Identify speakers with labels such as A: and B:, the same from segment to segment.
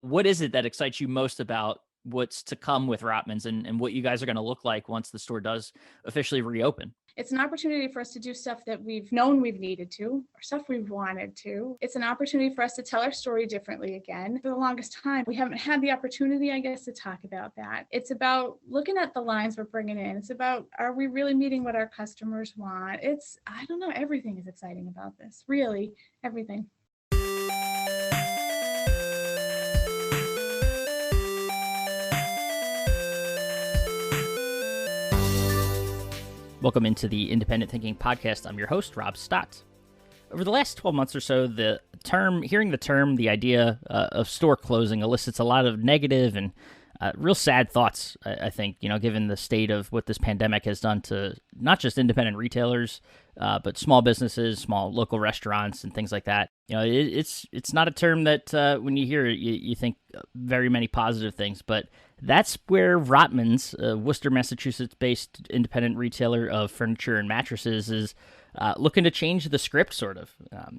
A: What is it that excites you most about what's to come with Rotmans and what you guys are going to look like once the store does officially reopen?
B: It's an opportunity for us to do stuff that we've known we've needed to, or stuff we've wanted to. It's an opportunity for us to tell our story differently again. For the longest time, we haven't had the opportunity, I guess, to talk about that. It's about looking at the lines we're bringing in. It's about, are we really meeting what our customers want? I don't know, everything is exciting about this, really, everything.
A: Welcome into the Independent Thinking Podcast. I'm your host, Rob Stott. Over the last 12 months or so, hearing the term, the idea of store closing elicits a lot of negative and real sad thoughts, I think, given the state of what this pandemic has done to not just independent retailers, but small businesses, small local restaurants, and things like that. It's not a term that when you hear it, you think very many positive things, but that's where Rotmans, a Worcester, Massachusetts-based independent retailer of furniture and mattresses, is looking to change the script, sort of.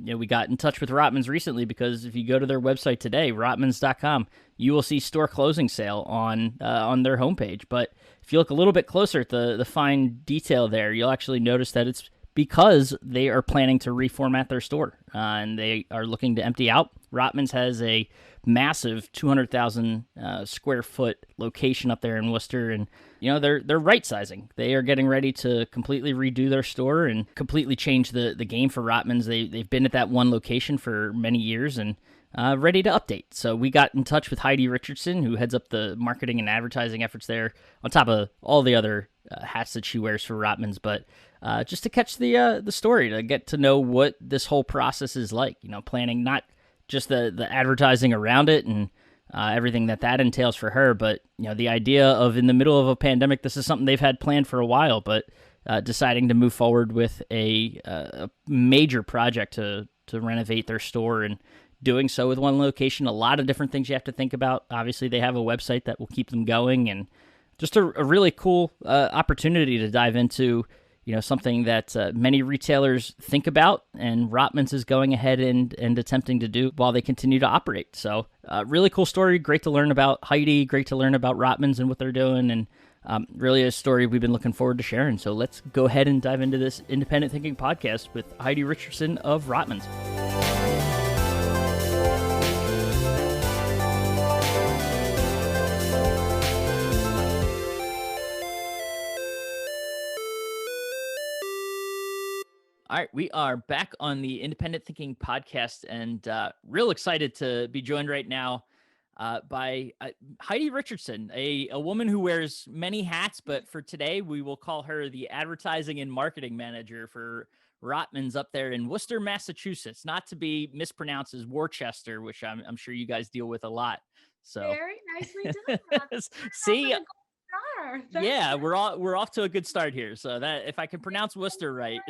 A: We got in touch with Rotmans recently because if you go to their website today, rotmans.com, you will see store closing sale on their homepage. But if you look a little bit closer at the fine detail there, you'll actually notice that it's because they are planning to reformat their store and they are looking to empty out. Rotmans has a massive 200,000 square foot location up there in Worcester, and they're right sizing. They are getting ready to completely redo their store and completely change the game for Rotmans. They've been at that one location for many years and ready to update. So we got in touch with Heidi Richardson, who heads up the marketing and advertising efforts there, on top of all the other hats that she wears for Rotmans. But just to catch the story, to get to know what this whole process is like, planning not just the advertising around it and everything that entails for her, but the idea of, in the middle of a pandemic, this is something they've had planned for a while, but deciding to move forward with a major project to renovate their store, and doing so with one location. A lot of different things you have to think about. Obviously, they have a website that will keep them going, and just a really cool opportunity to dive into something that many retailers think about, and Rotmans is going ahead and attempting to do while they continue to operate. So really cool story. Great to learn about Heidi. Great to learn about Rotmans and what they're doing, and really a story we've been looking forward to sharing. So let's go ahead and dive into this Independent Thinking Podcast with Heidi Richardson of Rotmans. All right, we are back on the Independent Thinking Podcast, and real excited to be joined right now by Heidi Richardson, a woman who wears many hats, but for today we will call her the advertising and marketing manager for Rotmans up there in Worcester, Massachusetts, not to be mispronounced as Worcester, which I'm sure you guys deal with a lot. So
B: Very nicely done.
A: See, yeah, we're off to a good start here. So that if I can pronounce Worcester right.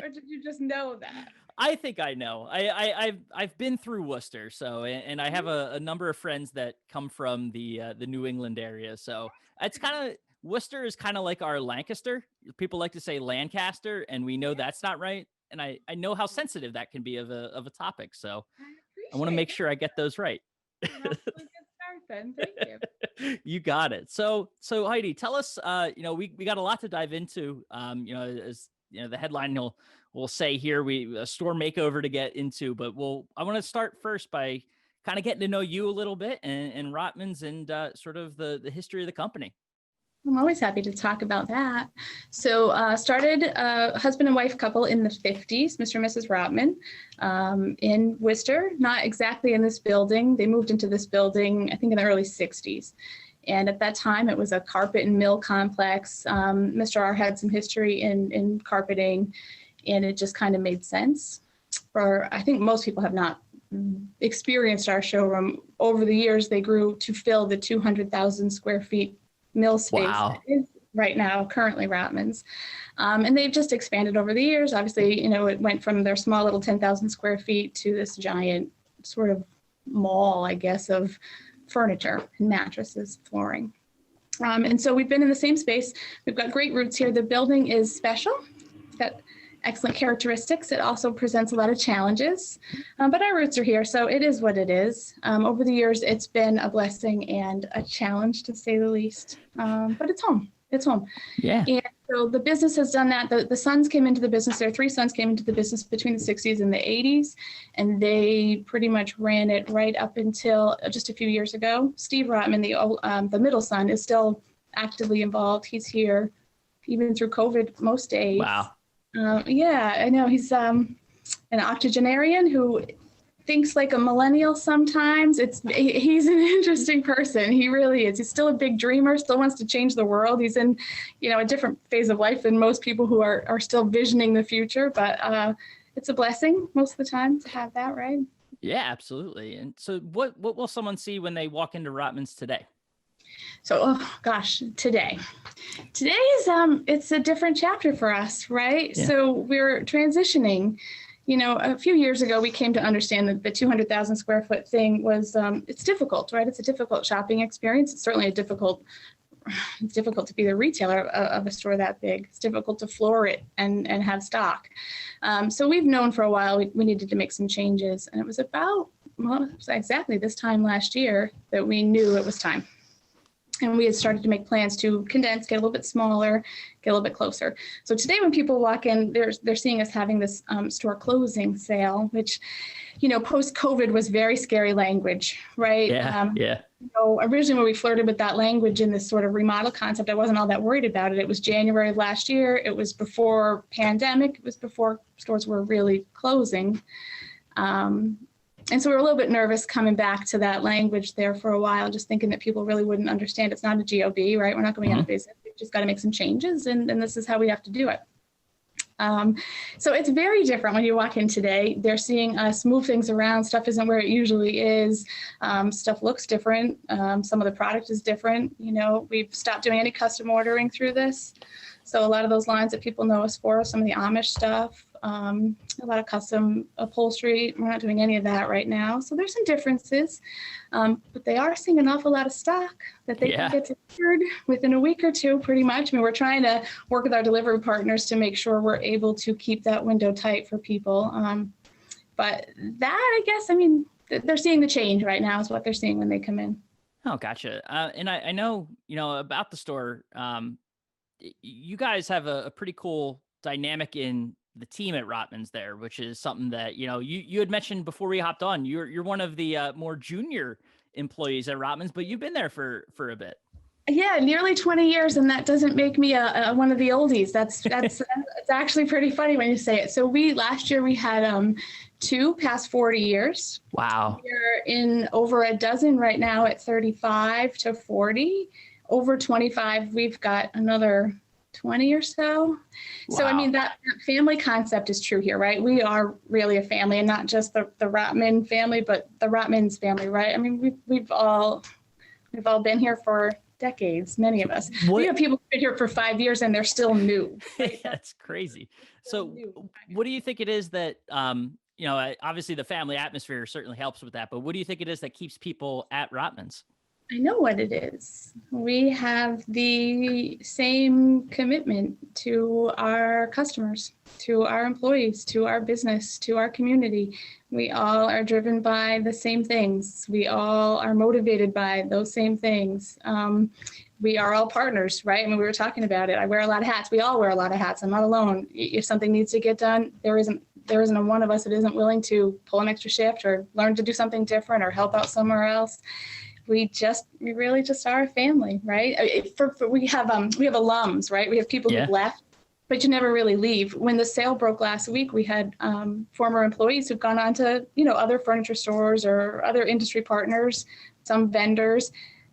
B: Or did you just know that?
A: I think I know. I've been through Worcester, so and I have a number of friends that come from the New England area. So it's kind of, Worcester is kind of like our Lancaster. People like to say Lancaster, and we know that's not right. And I know how sensitive that can be of a topic. So I want to make sure I get those right.
B: That's a good start then. Thank you.
A: You got it. So Heidi, tell us. We got a lot to dive into. As the headline will say here, a store makeover to get into, but I want to start first by kind of getting to know you a little bit and Rotmans and sort of the history of the company.
B: I'm always happy to talk about that. So started a husband and wife couple in the 50s, Mr. and Mrs. Rotman, in Worcester, not exactly in this building. They moved into this building, I think, in the early 60s. And at that time, it was a carpet and mill complex. Mr. R had some history in carpeting, and it just kind of made sense. I think most people have not experienced our showroom. Over the years, they grew to fill the 200,000 square feet mill space.
A: Wow.
B: That is right now currently Rotmans. And they've just expanded over the years. Obviously, it went from their small little 10,000 square feet to this giant sort of mall, I guess, of furniture and mattresses, flooring. And so we've been in the same space. We've got great roots here. The building is special. It's got excellent characteristics. It also presents a lot of challenges, but our roots are here, so it is what it is. Over the years, it's been a blessing and a challenge, to say the least, but it's home. It's home.
A: Yeah.
B: And so the business has done that. The sons came into the business. Their 3 sons came into the business between the 60s and the 80s, and they pretty much ran it right up until just a few years ago. Steve Rotman, the middle son, is still actively involved. He's here even through COVID most days.
A: Wow.
B: Yeah, I know. He's an octogenarian who thinks like a millennial sometimes. He's an interesting person. He really is. He's still a big dreamer, still wants to change the world. He's in, a different phase of life than most people who are still visioning the future, but it's a blessing most of the time to have that, right?
A: Yeah, absolutely. And so what will someone see when they walk into Rotmans today?
B: So, oh gosh, today is it's a different chapter for us, right? Yeah. So we're transitioning. A few years ago, we came to understand that the 200,000 square foot thing was, it's difficult, right? It's a difficult shopping experience. It's certainly it's difficult to be the retailer of a store that big. It's difficult to floor it and have stock. So we've known for a while we needed to make some changes. And it was exactly this time last year that we knew it was time. And we had started to make plans to condense, get a little bit smaller, get a little bit closer. So today when people walk in, they're seeing us having this store closing sale, which, post-COVID was very scary language, right?
A: Yeah.
B: Originally when we flirted with that language in this sort of remodel concept, I wasn't all that worried about it. It was January of last year. It was before pandemic. It was before stores were really closing. And so we were a little bit nervous coming back to that language there for a while, just thinking that people really wouldn't understand. It's not a GOB, right? We're not going out of business. We've just got to make some changes, and this is how we have to do it. So it's very different when you walk in today. They're seeing us move things around. Stuff isn't where it usually is. Stuff looks different. Some of the product is different. We've stopped doing any custom ordering through this. So a lot of those lines that people know us for, some of the Amish stuff, a lot of custom upholstery. We're not doing any of that right now. So there's some differences, but they are seeing an awful lot of stock that they can get delivered within a week or two, pretty much. I mean, we're trying to work with our delivery partners to make sure we're able to keep that window tight for people. But that, I guess, they're seeing the change right now is what they're seeing when they come in.
A: Oh, gotcha. And I know, about the store, you guys have a pretty cool dynamic in the team at Rotmans there, which is something that, you had mentioned before we hopped on. You're one of the more junior employees at Rotmans, but you've been there for a bit.
B: Yeah, nearly 20 years, and that doesn't make me one of the oldies. That's it's actually pretty funny when you say it. So last year we had 2 past 40 years.
A: Wow.
B: We're in over a dozen right now at 35 to 40. Over 25, we've got another 20 or so. Wow. So, that family concept is true here, right? We are really a family, and not just the Rotman family, but the Rotmans family, right? We've all been here for decades, many of us. We have people who've been here for 5 years and they're still new. Right?
A: That's crazy. So what do you think it is that, obviously the family atmosphere certainly helps with that, but what do you think it is that keeps people at Rotmans?
B: I know what it is. We have the same commitment to our customers, to our employees, to our business, to our community. We all are driven by the same things. We all are motivated by those same things. We are all partners, right? We were talking about it. I wear a lot of hats. We all wear a lot of hats. I'm not alone. If something needs to get done, there isn't a one of us that isn't willing to pull an extra shift or learn to do something different or help out somewhere else. We really just are a family, right? We have alums, right? We have people who've left, but you never really leave. When the sale broke last week, we had former employees who've gone on to, other furniture stores or other industry partners, some vendors.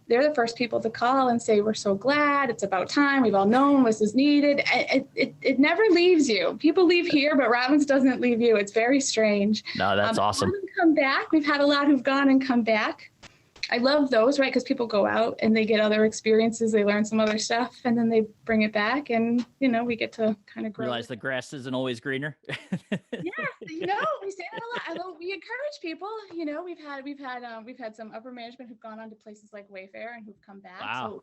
B: They're the first people to call and say, we're so glad, it's about time, we've all known this is needed. It never leaves you. People leave here, but Rotmans doesn't leave you. It's very strange.
A: No, that's awesome.
B: A lot of them come back. We've had a lot who've gone and come back. I love those, right? Because people go out and they get other experiences, they learn some other stuff, and then they bring it back, and we get to kind of grow.
A: Realize the grass isn't always greener.
B: Yeah, we say that a lot. Although we encourage people, we've had some upper management who've gone on to places like Wayfair and who've come back.
A: Wow.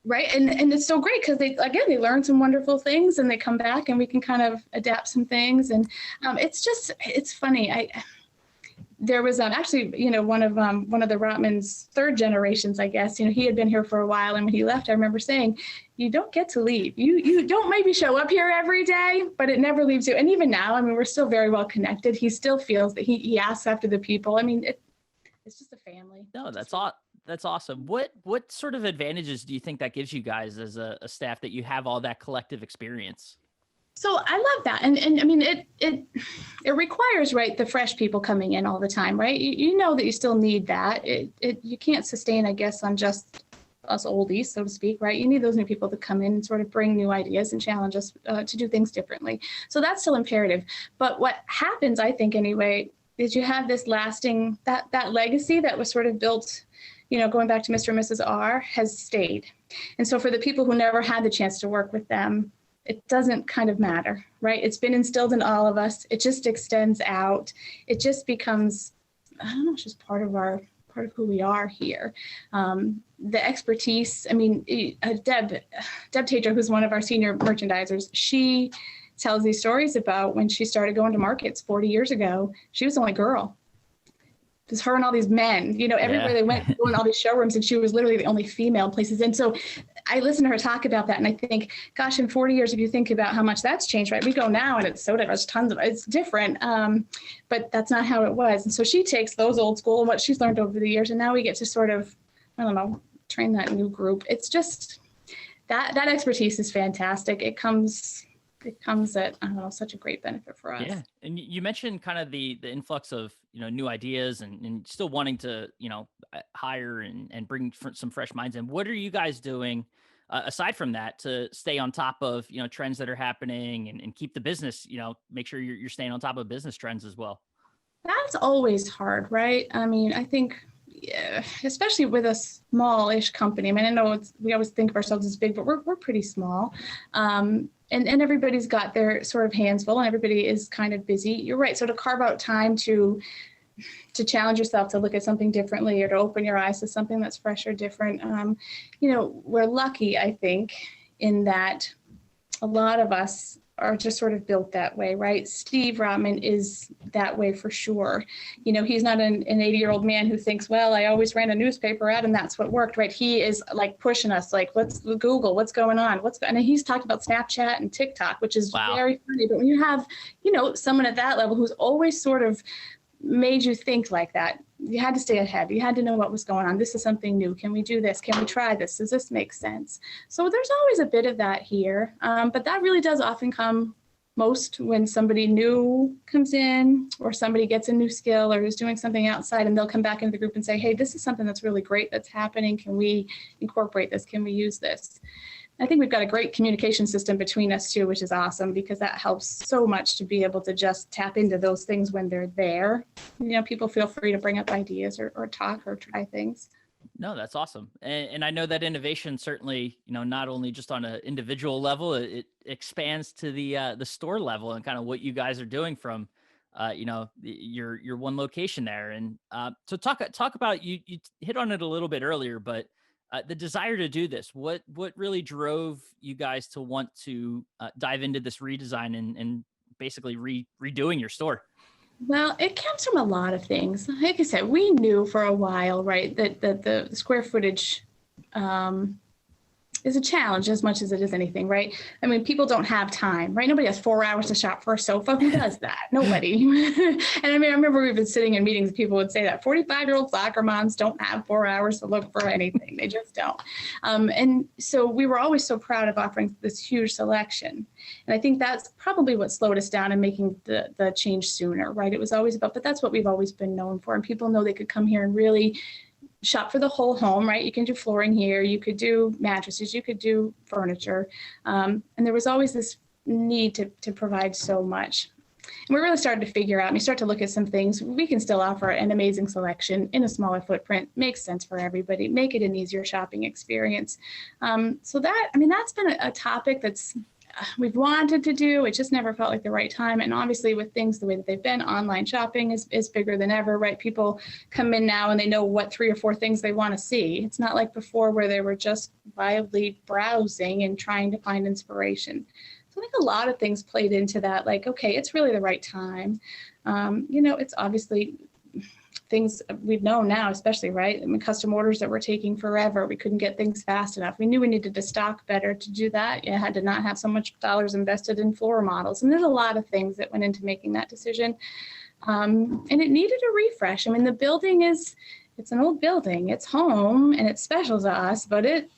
B: Right. And it's so great because they learn some wonderful things and they come back and we can kind of adapt some things. And it's funny. There was actually, one of the Rotmans third generations, I guess, he had been here for a while. And when he left, I remember saying, you don't get to leave. You don't maybe show up here every day, but it never leaves you. And even now, I mean, we're still very well connected. He still feels that he asks after the people. I mean, it's just a family.
A: No, that's awesome. What sort of advantages do you think that gives you guys as a staff that you have all that collective experience?
B: So I love that. And I mean, it requires, right, the fresh people coming in all the time, right? You know that you still need that. You can't sustain, I guess, on just us oldies, so to speak, right? You need those new people to come in and sort of bring new ideas and challenge us to do things differently. So that's still imperative. But what happens, I think anyway, is you have this lasting, that legacy that was sort of built, going back to Mr. and Mrs. R, has stayed. And so for the people who never had the chance to work with them, it doesn't kind of matter, right? It's been instilled in all of us. It just extends out. It just becomes, I don't know, it's just part of who we are here. The expertise, I mean, Deb Tager, who's one of our senior merchandisers, she tells these stories about when she started going to markets 40 years ago. She was the only girl. It was her and all these men, everywhere they went, going all these showrooms, and she was literally the only female places. And so I listen to her talk about that, and I think, gosh, in 40 years, if you think about how much that's changed, right? We go now, and it's so diverse, it's different, but that's not how it was. And so she takes those old school and what she's learned over the years, and now we get to sort of, I don't know, train that new group. It's just, that expertise is fantastic. It comes at, I don't know, such a great benefit for us.
A: Yeah. And you mentioned kind of the influx of, new ideas and still wanting to, hire and bring some fresh minds in. What are you guys doing aside from that to stay on top of, trends that are happening and keep the business, make sure you're staying on top of business trends as well?
B: That's always hard, right? I mean, I think, especially with a small-ish company. I mean, I know we always think of ourselves as big, but we're pretty small. And everybody's got their sort of hands full and everybody is kind of busy. You're right. So to carve out time to challenge yourself to look at something differently or to open your eyes to something that's fresh or different. We're lucky, I think, in that a lot of us are just sort of built that way, right? Steve Rotman is that way for sure. He's not an 80-year-old man who thinks, well, I always ran a newspaper ad and that's what worked, right? He is like pushing us, like, let's Google, what's going on? And he's talked about Snapchat and TikTok, which is very funny. But when you have, someone at that level who's always sort of made you think like that, you had to stay ahead. You had to know what was going on. This is something new. Can we do this? Can we try this? Does this make sense? So there's always a bit of that here. But that really does often come most when somebody new comes in or somebody gets a new skill or is doing something outside, and they'll come back into the group and say, hey, this is something that's really great that's happening. Can we incorporate this? Can we use this? I think we've got a great communication system between us too, which is awesome because that helps so much to be able to just tap into those things when they're there. People feel free to bring up ideas or talk or try things.
A: No, that's awesome. And I know that innovation certainly, not only just on an individual level, it expands to the store level and kind of what you guys are doing from, your one location there. And so talk about, you hit on it a little bit earlier, but the desire to do this, what really drove you guys to want to dive into this redesign and basically redoing your store?
B: Well, it comes from a lot of things. Like I said, we knew for a while, right, that the square footage is a challenge as much as it is anything, right? I mean, people don't have time, right? Nobody has 4 hours to shop for a sofa. Who does that? Nobody. And I mean, I remember we've been sitting in meetings, people would say that 45-year-old soccer moms don't have 4 hours to look for anything. They just don't. And so we were always so proud of offering this huge selection. And I think that's probably what slowed us down in making the change sooner, right? It was always about, but that's what we've always been known for. And people know they could come here and really shop for the whole home, right? You can do flooring here, you could do mattresses, you could do furniture. And there was always this need to provide so much. And we really started to figure out, and we start to look at some things, we can still offer an amazing selection in a smaller footprint, makes sense for everybody, make it an easier shopping experience. So that, I mean, that's been a topic that's we've wanted to do. It just never felt like the right time. And obviously with things the way that they've been, online shopping is bigger than ever, right? People come in now and they know what 3 or 4 things they want to see. It's not like before where they were just wildly browsing and trying to find inspiration. So I think a lot of things played into that, like, okay, it's really the right time. It's obviously things we've known now, especially, right? I mean, custom orders that were taking forever. We couldn't get things fast enough. We knew we needed to stock better to do that. You had to not have so much dollars invested in floor models. And there's a lot of things that went into making that decision. And it needed a refresh. I mean, the building it's an old building. It's home and it's special to us, but it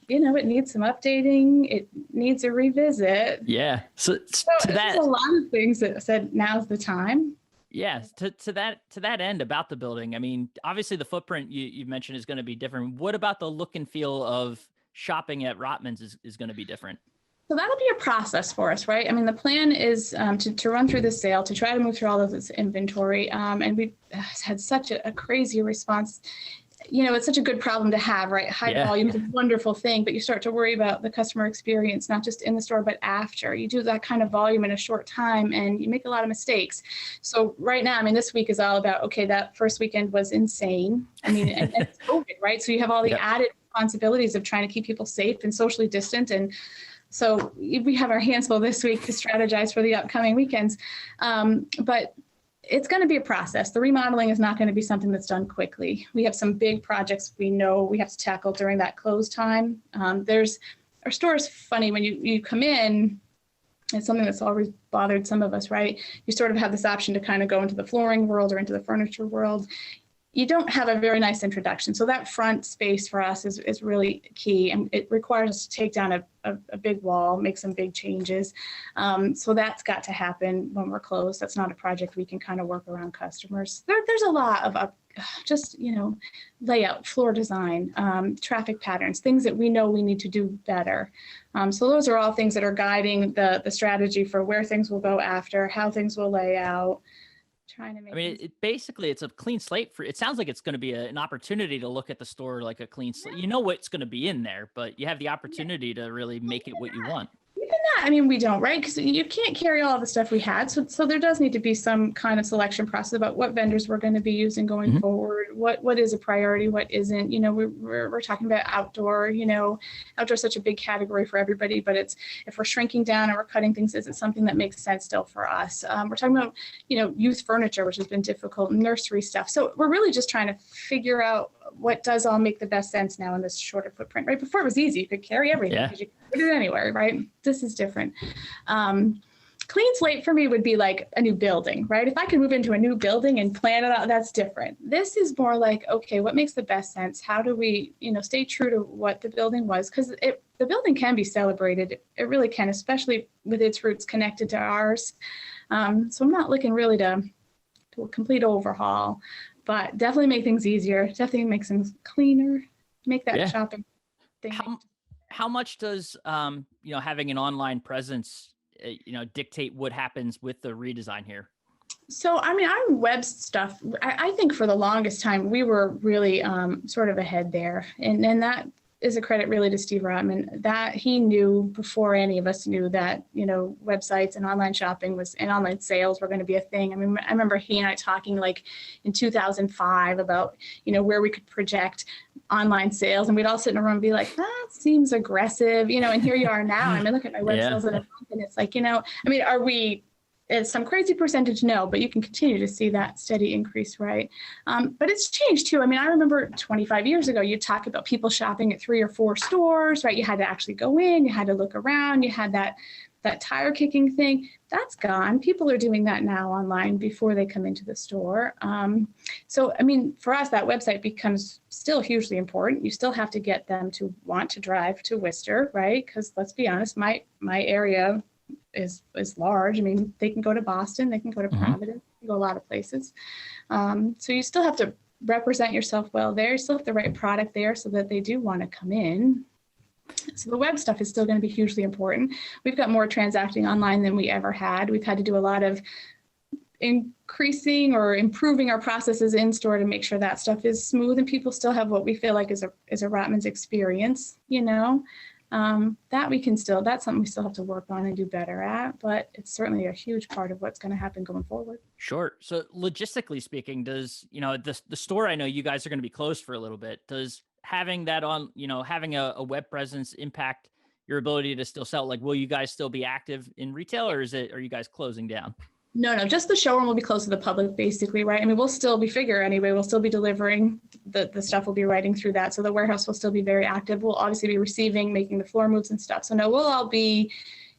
B: needs some updating. It needs a revisit.
A: Yeah. So
B: there's a lot of things that said now's the time.
A: Yeah, to that end about the building, I mean, obviously the footprint you mentioned is going to be different. What about the look and feel of shopping at Rotmans is going to be different?
B: So that'll be a process for us, right? I mean, the plan is to run through the sale, to try to move through all of this inventory. And we've had such a crazy response. It's such a good problem to have, right? High volume is a wonderful thing, but you start to worry about the customer experience, not just in the store, but after. You do that kind of volume in a short time and you make a lot of mistakes. So right now, I mean, this week is all about, okay, that first weekend was insane. I mean, and it's COVID, right? So you have all the added responsibilities of trying to keep people safe and socially distant. And so we have our hands full this week to strategize for the upcoming weekends. But it's going to be a process. The remodeling is not going to be something that's done quickly. We have some big projects we know we have to tackle during that close time. Our store is funny when you come in. It's something that's always bothered some of us, right? You sort of have this option to kind of go into the flooring world or into the furniture world. You don't have a very nice introduction. So that front space for us is really key. And it requires us to take down a big wall, make some big changes. So that's got to happen when we're closed. That's not a project we can kind of work around customers. There's a lot of layout, floor design, traffic patterns, things that we know we need to do better. So those are all things that are guiding the strategy for where things will go after, how things will lay out. Trying to make
A: it's a clean slate it sounds like it's going to be an opportunity to look at the store like a clean slate. You know what's going to be in there, but you have the opportunity to really make it what you want.
B: Even that, I mean, we don't, right? Because you can't carry all the stuff we had. So there does need to be some kind of selection process about what vendors we're going to be using going forward. What is a priority? What isn't? We're talking about outdoor. Outdoor is such a big category for everybody, but if we're shrinking down and we're cutting things, is it something that makes sense still for us? We're talking about, youth furniture, which has been difficult, nursery stuff. So we're really just trying to figure out what does all make the best sense now in this shorter footprint, right? Before it was easy. You could carry everything because you could put it anywhere, right? This is different. Clean slate for me would be like a new building, right? If I can move into a new building and plan it out, that's different. This is more like, okay, what makes the best sense? How do we, stay true to what the building was? Because the building can be celebrated. It really can, especially with its roots connected to ours. So I'm not looking really to a complete overhaul, but definitely make things easier, definitely make things cleaner, make that shopping thing.
A: How much does, having an online presence, dictate what happens with the redesign here?
B: So, I mean, our web stuff, I think for the longest time, we were really sort of ahead there. And that is a credit really to Steve Rotman, that he knew before any of us knew that, websites and online shopping and online sales were going to be a thing. I mean, I remember he and I talking like in 2005 about, where we could project online sales, and we'd all sit in a room and be like, that seems aggressive, and here you are now. I mean, look at my web sales in a month, and it's like, are we at some crazy percentage? No, but you can continue to see that steady increase, right? But it's changed too. I mean, I remember 25 years ago, you talk about people shopping at 3 or 4 stores, right? You had to actually go in, you had to look around, you had that tire kicking thing. That's gone. People are doing that now online before they come into the store. So, I mean, for us, that website becomes still hugely important. You still have to get them to want to drive to Worcester, right? Because let's be honest, my area is large. I mean, they can go to Boston, they can go to Providence, they can go a lot of places. So you still have to represent yourself well there. You still have the right product there so that they do want to come in. So the web stuff is still going to be hugely important. We've got more transacting online than we ever had. We've had to do a lot of increasing or improving our processes in store to make sure that stuff is smooth and people still have what we feel like is a Rotmans experience, That that's something we still have to work on and do better at, but it's certainly a huge part of what's going to happen going forward.
A: Sure. So logistically speaking, does, the store, I know you guys are going to be closed for a little bit. Does having that on, having a web presence impact your ability to still sell? Like, will you guys still be active in retail, or are you guys closing down?
B: No, just the showroom will be closed to the public, basically, right? I mean, we'll still be we'll still be delivering the stuff, we'll be writing through that. So the warehouse will still be very active. We'll obviously be receiving, making the floor moves and stuff. So no, we'll all be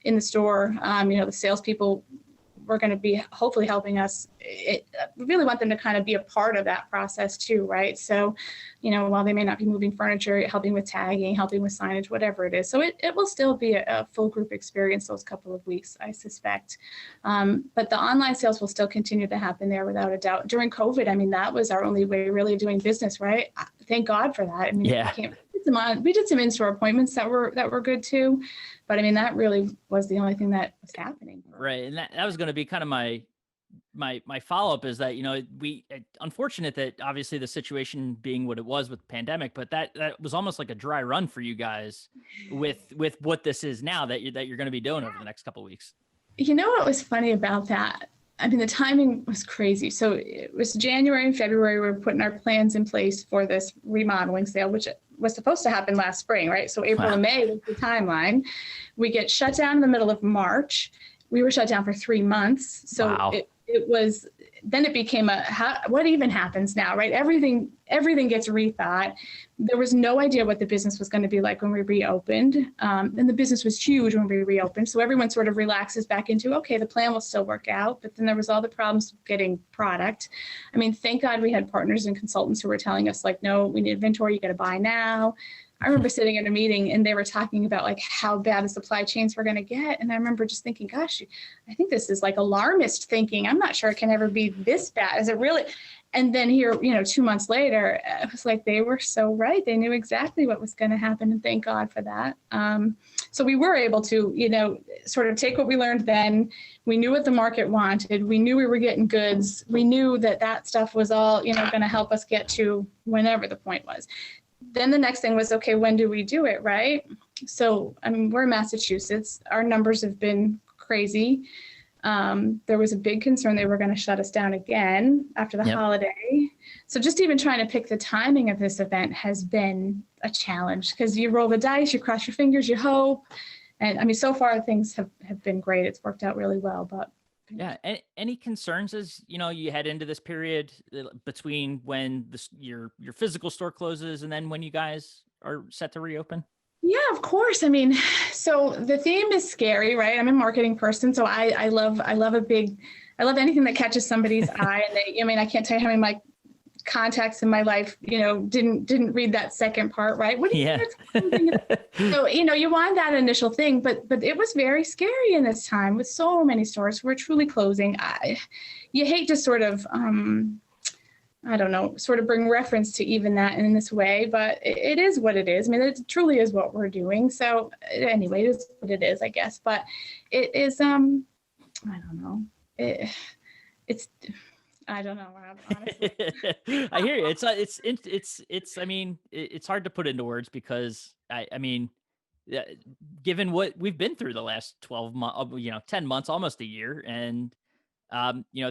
B: in the store. The salespeople were going to be hopefully helping us. We really want them to kind of be a part of that process too, right? So, while they may not be moving furniture, helping with tagging, helping with signage, whatever it is. So it will still be a full group experience those couple of weeks, I suspect. But the online sales will still continue to happen there without a doubt. During COVID, I mean, that was our only way really of doing business, right? Thank God for that. I mean,
A: yeah.
B: We did some in-store appointments that were good too. But I mean, that really was the only thing that was happening.
A: Right. And that was going to be kind of my follow-up, is that, unfortunate that obviously the situation being what it was with the pandemic, but that was almost like a dry run for you guys with what this is now that you're going to be doing over the next couple of weeks. What
B: was funny about that? I mean, the timing was crazy. So it was January and February, we were putting our plans in place for this remodeling sale, which was supposed to happen last spring, right? So April and May was the timeline. We get shut down in the middle of March. We were shut down for 3 months. So
A: wow.
B: Then it became what even happens now, right? Everything gets rethought. There was no idea what the business was going to be like when we reopened. And the business was huge when we reopened. So everyone sort of relaxes back into, okay, the plan will still work out. But then there was all the problems with getting product. I mean, thank God we had partners and consultants who were telling us, like, no, we need inventory, you got to buy now. I remember sitting in a meeting and they were talking about like how bad the supply chains were going to get. And I remember just thinking, gosh, I think this is like alarmist thinking. I'm not sure it can ever be this bad. Is it really? And then here, 2 months later, it was like they were so right. They knew exactly what was going to happen. And thank God for that. So we were able to, sort of take what we learned then. We knew what the market wanted. We knew we were getting goods. We knew that stuff was all, going to help us get to whenever the point was. Then the next thing was, okay, when do we do it, right? So, I mean, we're in Massachusetts. Our numbers have been crazy. There was a big concern they were going to shut us down again after the holiday. So just even trying to pick the timing of this event has been a challenge, because you roll the dice, you cross your fingers, you hope. And I mean, so far things have been great. It's worked out really well, but
A: yeah. Any concerns as, you head into this period between when your physical store closes and then when you guys are set to reopen?
B: Yeah, of course. I mean, so the theme is scary, right? I'm a marketing person, so I love anything that catches somebody's eye. And I can't tell you how many of my contacts in my life, didn't read that second part, right? What do you So, you want that initial thing, but it was very scary in this time with so many stores who were truly closing. You hate to sort of, sort of bring reference to even that in this way, but it is what it is. I mean, it truly is what we're doing. So anyway, it is what it is, I guess, but it is, I don't know. I don't know, Rob, honestly.
A: I hear you. I mean, it's hard to put into words because I mean, given what we've been through the last 12 months, 10 months, almost a year, and,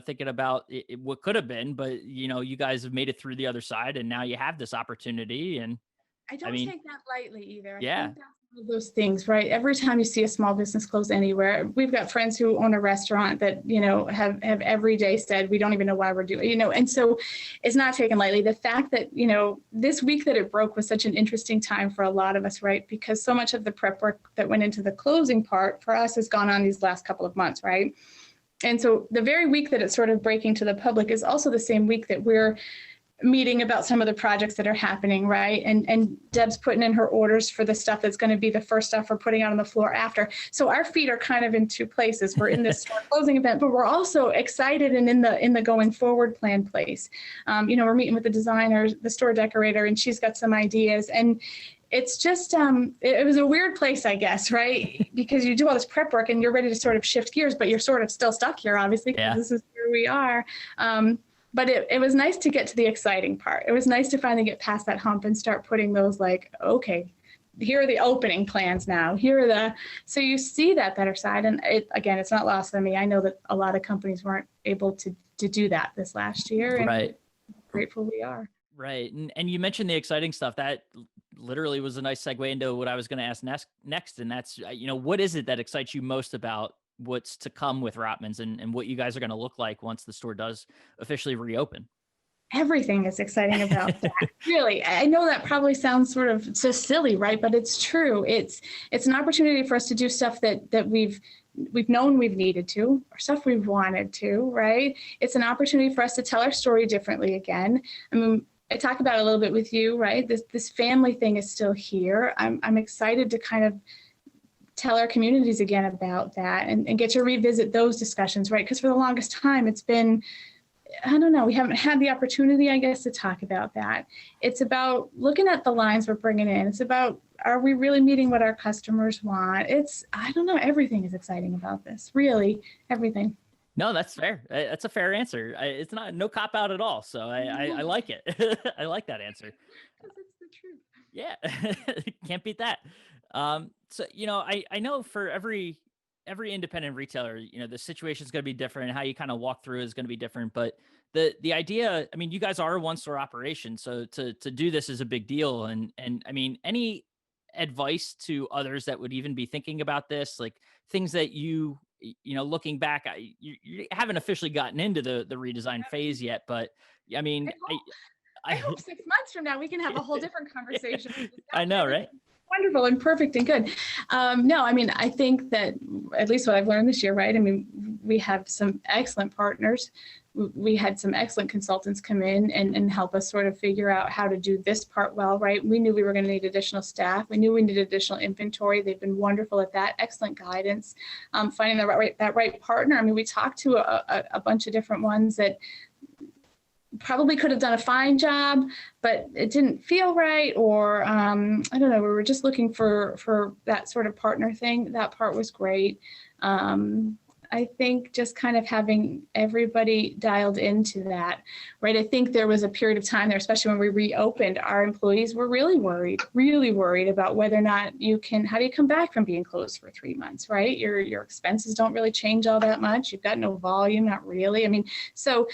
A: thinking about what could have been, but, you guys have made it through the other side and now you have this opportunity. And
B: I don't take that lightly either.
A: Yeah.
B: I think that's one of those things, right? Every time you see a small business close anywhere, we've got friends who own a restaurant that, have every day said, we don't even know why we're doing, and so it's not taken lightly. The fact that, this week that it broke was such an interesting time for a lot of us, right? Because so much of the prep work that went into the closing part for us has gone on these last couple of months, right? And so the very week that it's sort of breaking to the public is also the same week that we're meeting about some of the projects that are happening, right? And Deb's putting in her orders for the stuff that's going to be the first stuff we're putting out on the floor after. So our feet are kind of in two places. We're in this store closing event, but we're also excited and in the going forward plan place. We're meeting with the designer, the store decorator, and she's got some ideas. And it's just, it was a weird place, I guess, right? Because you do all this prep work and you're ready to sort of shift gears, but you're sort of still stuck here, obviously, because this is where we are. But it was nice to get to the exciting part. It was nice to finally get past that hump and start putting those like, okay, here are the opening plans now. So you see that better side. And it's not lost on me. I know that a lot of companies weren't able to do that this last year. And
A: Right.
B: grateful we are.
A: Right. And you mentioned the exciting stuff. That literally was a nice segue into what I was going to ask next. And that's, what is it that excites you most about what's to come with Rotmans and what you guys are going to look like once the store does officially reopen?
B: Everything is exciting about that. Really, I know that probably sounds sort of just silly, right? But it's true. It's an opportunity for us to do stuff that we've known we've needed to, or stuff we've wanted to, right? It's an opportunity for us to tell our story differently again. I mean, I talk about it a little bit with you, right? This family thing is still here. I'm excited to kind of tell our communities again about that and get to revisit those discussions, right? Because for the longest time, it's been, I don't know, we haven't had the opportunity, I guess, to talk about that. It's about looking at the lines we're bringing in. It's about, are we really meeting what our customers want? I don't know, everything is exciting about this, really, everything.
A: No, that's fair. That's a fair answer. It's no cop out at all. So I like it. I like that answer.
B: Because it's the truth.
A: Yeah, can't beat that. So, I know for every independent retailer, the situation is going to be different. How you kind of walk through is going to be different. But the idea, I mean, you guys are a one store operation, so to do this is a big deal. And I mean, any advice to others that would even be thinking about this, like things that looking back, you haven't officially gotten into the redesign phase yet, but I mean,
B: I hope 6 months from now we can have a whole different conversation.
A: I know, right?
B: Wonderful and perfect and good. No, I mean, I think that at least what I've learned this year, right? I mean, we have some excellent partners. We had some excellent consultants come in and help us sort of figure out how to do this part well, right? We knew we were going to need additional staff. We knew we needed additional inventory. They've been wonderful at that. Excellent guidance. Finding that right partner. I mean, we talked to a bunch of different ones that probably could have done a fine job, but it didn't feel right, or I don't know, we were just looking for that sort of partner thing. That part was great. I think just kind of having everybody dialed into that, right? I think there was a period of time there, especially when we reopened, our employees were really worried about whether or not how do you come back from being closed for 3 months, right? Your expenses don't really change all that much. You've got no volume, not really. I mean, so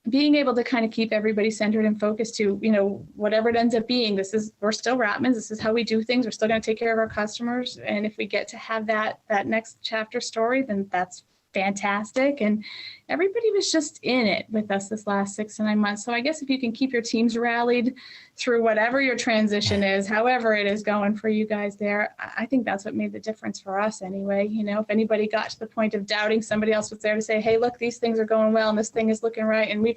B: being able to kind of keep everybody centered and focused to, whatever it ends up being, we're still Rotmans. This is how we do things. We're still going to take care of our customers. And if we get to have that next chapter story, then that's fantastic. And everybody was just in it with us this last 6 to 9 months. So I guess if you can keep your teams rallied through whatever your transition is, however it is going for you guys there, I think that's what made the difference for us anyway. If anybody got to the point of doubting, somebody else was there to say, hey, look, these things are going well and this thing is looking right. And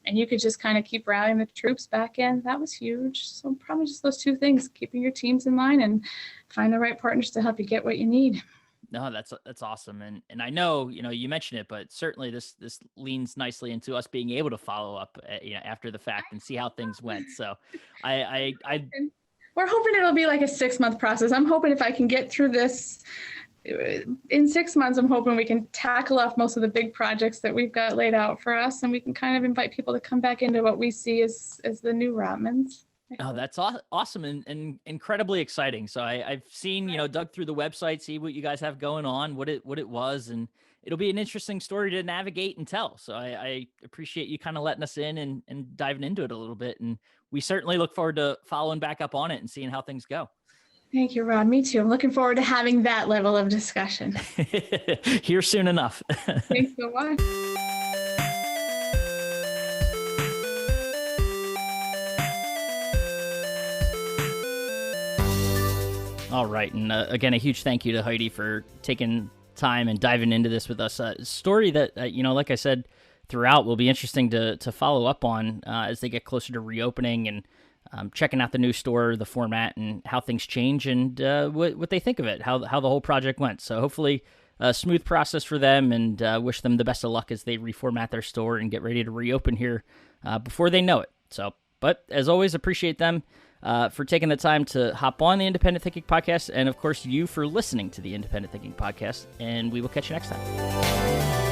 B: you could just kind of keep rallying the troops back in. That was huge. So probably just those two things, keeping your teams in line and find the right partners to help you get what you need.
A: No, that's awesome. And I know, you mentioned it, but certainly this leans nicely into us being able to follow up, after the fact and see how things went. So I
B: we're hoping it'll be like a 6-month process. I'm hoping if I can get through this in 6 months, I'm hoping we can tackle off most of the big projects that we've got laid out for us. And we can kind of invite people to come back into what we see as the new Rotmans.
A: Oh, that's awesome and incredibly exciting. So I've seen, dug through the website, see what you guys have going on, what it was, and it'll be an interesting story to navigate and tell. So I appreciate you kind of letting us in and diving into it a little bit. And we certainly look forward to following back up on it and seeing how things go.
B: Thank you, Rod. Me too. I'm looking forward to having that level of discussion.
A: Here soon enough.
B: Thanks so much.
A: All right. And again, a huge thank you to Heidi for taking time and diving into this with us. A story that, like I said, throughout will be interesting to follow up on as they get closer to reopening and checking out the new store, the format, and how things change and what they think of it, how the whole project went. So hopefully a smooth process for them, and wish them the best of luck as they reformat their store and get ready to reopen here before they know it. So, but as always, appreciate them for taking the time to hop on the Independent Thinking Podcast, and of course you for listening to the Independent Thinking Podcast, and we will catch you next time.